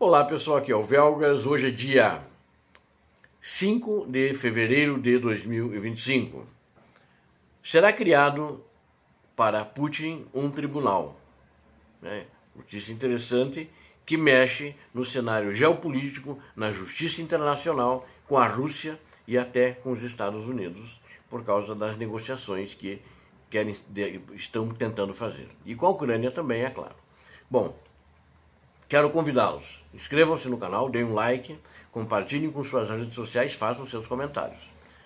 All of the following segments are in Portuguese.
Olá pessoal, aqui é o Velgas. Hoje é dia 5 de fevereiro de 2025. Será criado para Putin um tribunal, notícia interessante que mexe no cenário geopolítico, na justiça internacional, com a Rússia e até com os Estados Unidos, por causa das negociações que estão tentando fazer. E com a Ucrânia também, é claro. Bom, quero convidá-los. Inscrevam-se no canal, deem um like, compartilhem com suas redes sociais, façam seus comentários.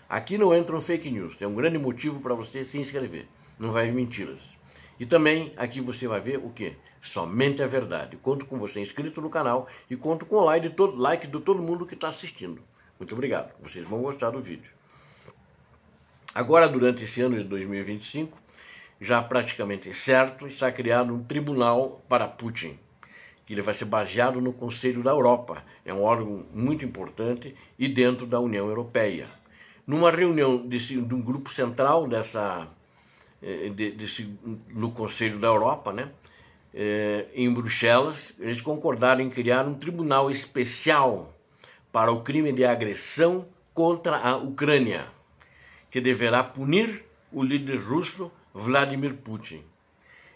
Aqui não entram fake news, tem um grande motivo para você se inscrever. Não vai vir mentiras. E também aqui você vai ver o quê? Somente a verdade. Conto com você inscrito no canal e conto com o like de todo mundo que está assistindo. Muito obrigado. Vocês vão gostar do vídeo. Agora, durante esse ano de 2025, já praticamente certo, está criado um tribunal para Putin, que ele vai ser baseado no Conselho da Europa. É um órgão muito importante e dentro da União Europeia. Numa reunião de um grupo central no Conselho da Europa, em Bruxelas, eles concordaram em criar um tribunal especial para o crime de agressão contra a Ucrânia, que deverá punir o líder russo Vladimir Putin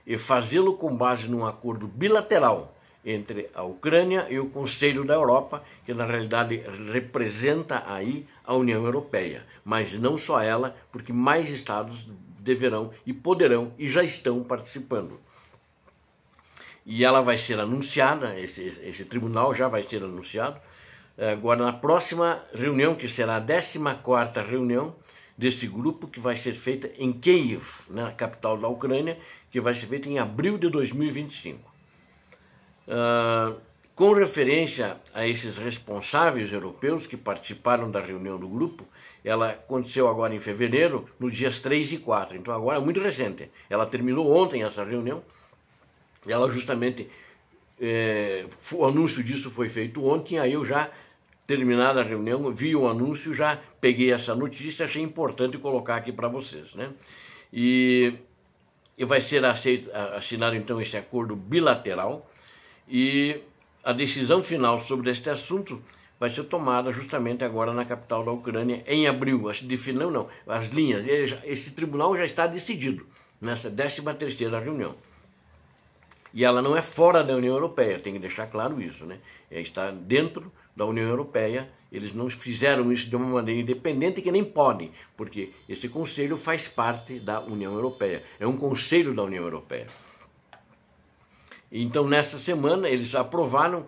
e fazê-lo com base num acordo bilateral entre a Ucrânia e o Conselho da Europa, que na realidade representa aí a União Europeia, mas não só ela, porque mais estados deverão e poderão e já estão participando. E ela vai ser anunciada, esse tribunal já vai ser anunciado, agora na próxima reunião, que será a 14ª reunião desse grupo, que vai ser feita em Kiev, na capital da Ucrânia, que vai ser feita em abril de 2025. Com referência a esses responsáveis europeus que participaram da reunião do grupo, ela aconteceu agora em fevereiro, nos dias 3 e 4, então agora é muito recente. Ela terminou ontem essa reunião, e ela justamente, o anúncio disso foi feito ontem, aí eu já, terminada a reunião, vi o anúncio, já peguei essa notícia, achei importante colocar aqui para vocês, E vai ser assinado então esse acordo bilateral, e a decisão final sobre este assunto vai ser tomada justamente agora na capital da Ucrânia, em abril. As linhas, esse tribunal já está decidido nessa 13ª reunião. E ela não é fora da União Europeia, tem que deixar claro isso, Está dentro da União Europeia, eles não fizeram isso de uma maneira independente, que nem podem, porque esse conselho faz parte da União Europeia, é um conselho da União Europeia. Então, nessa semana, eles aprovaram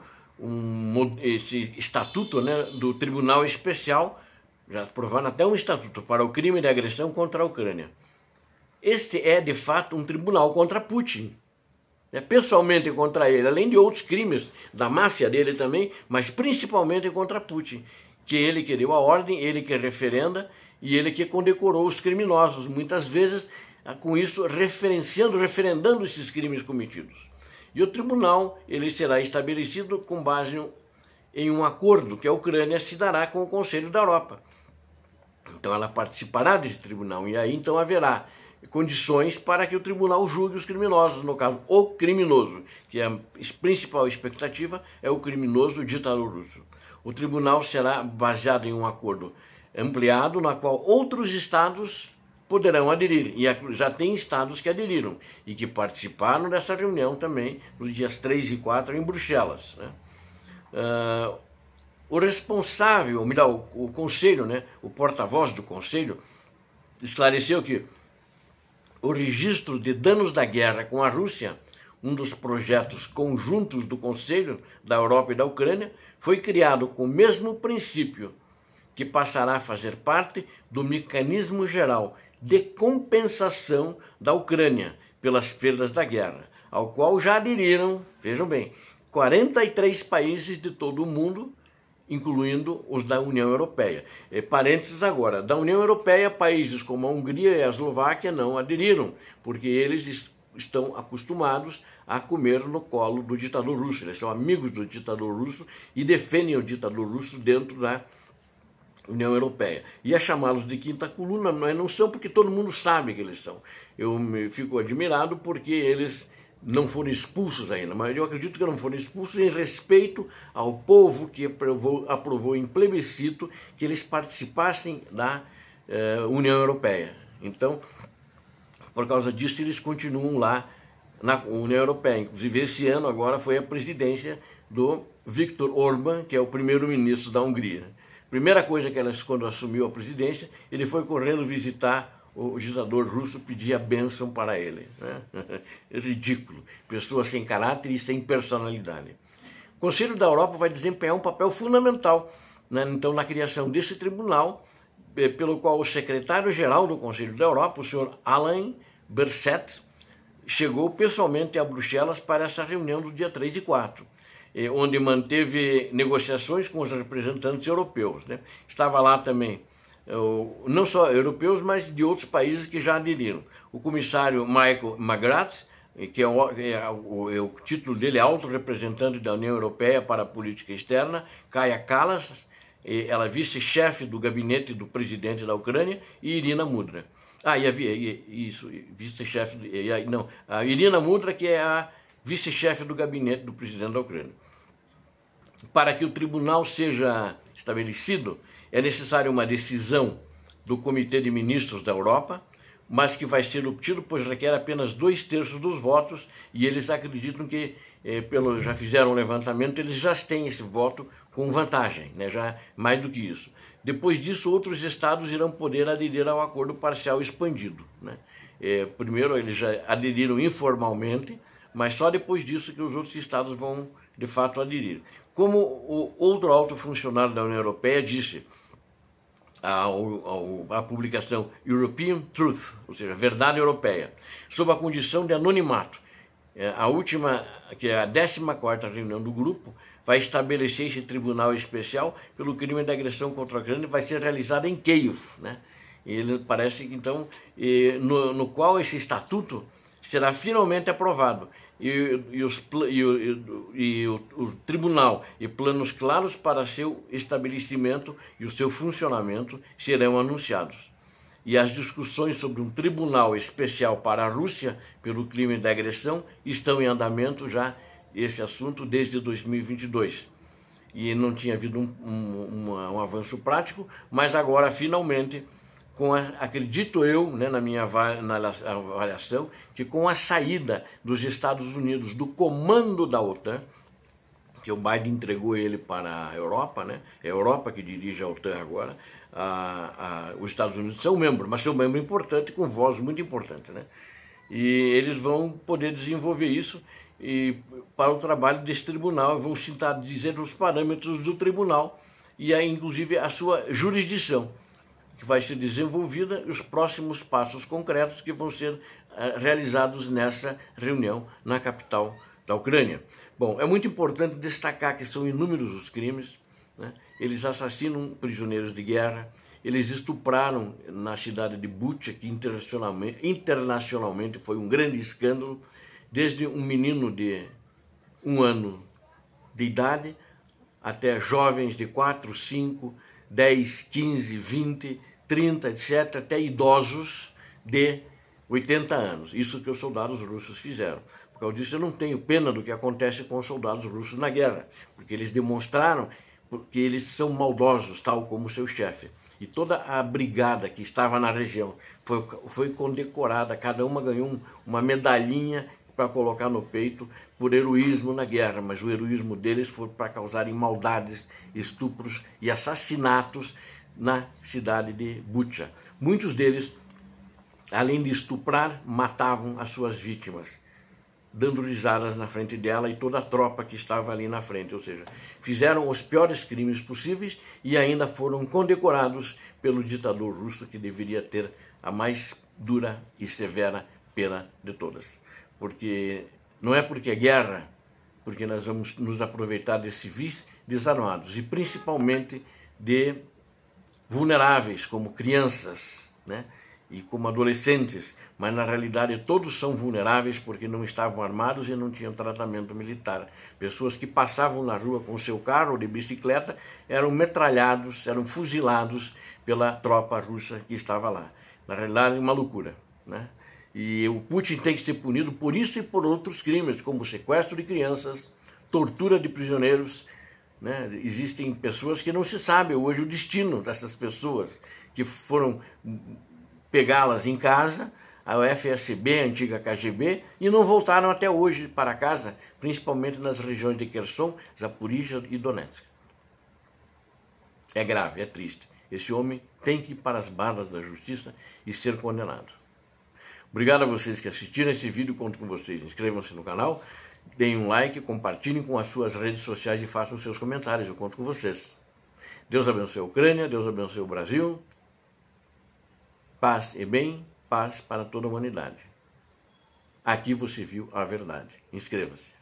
esse estatuto do Tribunal Especial, já aprovaram até um estatuto para o crime de agressão contra a Ucrânia. Este é, de fato, um tribunal contra Putin. Pessoalmente contra ele, além de outros crimes da máfia dele também, mas principalmente contra Putin, que ele que deu a ordem, ele que referenda e ele que condecorou os criminosos, muitas vezes com isso referendando esses crimes cometidos. E o tribunal ele será estabelecido com base em um acordo que a Ucrânia se dará com o Conselho da Europa. Então ela participará desse tribunal e aí então haverá condições para que o tribunal julgue os criminosos, no caso, o criminoso, que a principal expectativa é o criminoso ditador russo. O tribunal será baseado em um acordo ampliado, na qual outros estados poderão aderir, e já tem estados que aderiram e que participaram dessa reunião também, nos dias 3 e 4 em Bruxelas. O responsável, o conselho, o porta-voz do conselho, esclareceu que o registro de danos da guerra com a Rússia, um dos projetos conjuntos do Conselho da Europa e da Ucrânia, foi criado com o mesmo princípio, que passará a fazer parte do mecanismo geral de compensação da Ucrânia pelas perdas da guerra, ao qual já aderiram, vejam bem, 43 países de todo o mundo, incluindo os da União Europeia. Parênteses agora, da União Europeia, países como a Hungria e a Eslováquia não aderiram, porque eles estão acostumados a comer no colo do ditador russo. Eles são amigos do ditador russo e defendem o ditador russo dentro da União Europeia. E a chamá-los de quinta coluna não são, porque todo mundo sabe que eles são. Eu fico admirado porque eles não foram expulsos ainda, mas eu acredito que não foram expulsos em respeito ao povo que aprovou em plebiscito que eles participassem da União Europeia. Então, por causa disso, eles continuam lá na União Europeia. Inclusive, esse ano agora foi a presidência do Viktor Orbán, que é o primeiro-ministro da Hungria. Primeira coisa que elas, quando assumiu a presidência, ele foi correndo visitar o ditador russo, pedir a bênção para ele. Né? É ridículo. Pessoa sem caráter e sem personalidade. O Conselho da Europa vai desempenhar um papel fundamental, né? Então, na criação desse tribunal, pelo qual o secretário-geral do Conselho da Europa, o senhor Alain Berset, chegou pessoalmente a Bruxelas para essa reunião do dia 3 e 4, onde manteve negociações com os representantes europeus. Né? Estava lá também, não só europeus, mas de outros países que já aderiram. O comissário Michael McGrath, que o título dele é Alto Representante da União Europeia para a Política Externa, Kaja Kallas, ela é vice-chefe do gabinete do presidente da Ucrânia, e Irina Mudra. E havia isso, vice-chefe, não, a Irina Mudra, que é a vice-chefe do gabinete do presidente da Ucrânia. Para que o tribunal seja estabelecido, é necessária uma decisão do Comitê de Ministros da Europa, mas que vai ser obtido, pois requer apenas 2/3 dos votos, e eles acreditam que, já fizeram um levantamento, eles já têm esse voto com vantagem, né? Já mais do que isso. Depois disso, outros estados irão poder aderir ao acordo parcial expandido. Né? Primeiro, eles já aderiram informalmente, mas só depois disso que os outros estados vão, de fato, aderir. Como o outro alto funcionário da União Europeia disse, a publicação European Truth, ou seja, Verdade Europeia, sob a condição de anonimato. A última, que é a 14ª reunião do grupo, vai estabelecer esse tribunal especial pelo crime de agressão contra a Ucrânia, vai ser realizado em Kiev, né? Ele parece que então, no qual esse estatuto será finalmente aprovado. O tribunal e planos claros para seu estabelecimento e o seu funcionamento serão anunciados. E as discussões sobre um tribunal especial para a Rússia pelo crime de agressão estão em andamento já, esse assunto, desde 2022. E não tinha havido um avanço prático, mas agora, finalmente, acredito eu, né, na minha avaliação, que com a saída dos Estados Unidos do comando da OTAN, que o Biden entregou ele para a Europa, né? É a Europa que dirige a OTAN agora, os Estados Unidos são membros, mas são membro importante, com voz muito importante, né? E eles vão poder desenvolver isso para o trabalho desse tribunal, vão dizer os parâmetros do tribunal e aí, inclusive, a sua jurisdição, que vai ser desenvolvida, e os próximos passos concretos que vão ser realizados nessa reunião na capital da Ucrânia. Bom, é muito importante destacar que são inúmeros os crimes, né? Eles assassinam prisioneiros de guerra, eles estupraram na cidade de Bucha, que internacionalmente foi um grande escândalo, desde um menino de 1 ano de idade até jovens de 4, 5, 10, 15, 20, 30, etc., até idosos de 80 anos. Isso que os soldados russos fizeram. Por causa disso, eu não tenho pena do que acontece com os soldados russos na guerra, porque eles demonstraram que eles são maldosos, tal como seu chefe. E toda a brigada que estava na região foi condecorada, cada uma ganhou uma medalhinha para colocar no peito por heroísmo na guerra, mas o heroísmo deles foi para causarem maldades, estupros e assassinatos na cidade de Bucha. Muitos deles, além de estuprar, matavam as suas vítimas, dando risadas na frente dela e toda a tropa que estava ali na frente, ou seja, fizeram os piores crimes possíveis e ainda foram condecorados pelo ditador russo, que deveria ter a mais dura e severa pena de todas. Porque não é porque é guerra, porque nós vamos nos aproveitar de civis desarmados e principalmente de vulneráveis, como crianças, né? E como adolescentes, mas na realidade todos são vulneráveis porque não estavam armados e não tinham tratamento militar. Pessoas que passavam na rua com seu carro ou de bicicleta eram metralhados, eram fuzilados pela tropa russa que estava lá. Na realidade, uma loucura, né? E o Putin tem que ser punido por isso e por outros crimes, como sequestro de crianças, tortura de prisioneiros, né? Existem pessoas que não se sabe hoje o destino dessas pessoas, que foram pegá-las em casa, a FSB, a antiga KGB, e não voltaram até hoje para casa, principalmente nas regiões de Kherson, Zaporizhia e Donetsk. É grave, é triste. Esse homem tem que ir para as barras da justiça e ser condenado. Obrigado a vocês que assistiram esse vídeo, conto com vocês. Inscrevam-se no canal, deem um like, compartilhem com as suas redes sociais e façam seus comentários, eu conto com vocês. Deus abençoe a Ucrânia, Deus abençoe o Brasil. Paz e bem, paz para toda a humanidade. Aqui você viu a verdade. Inscreva-se.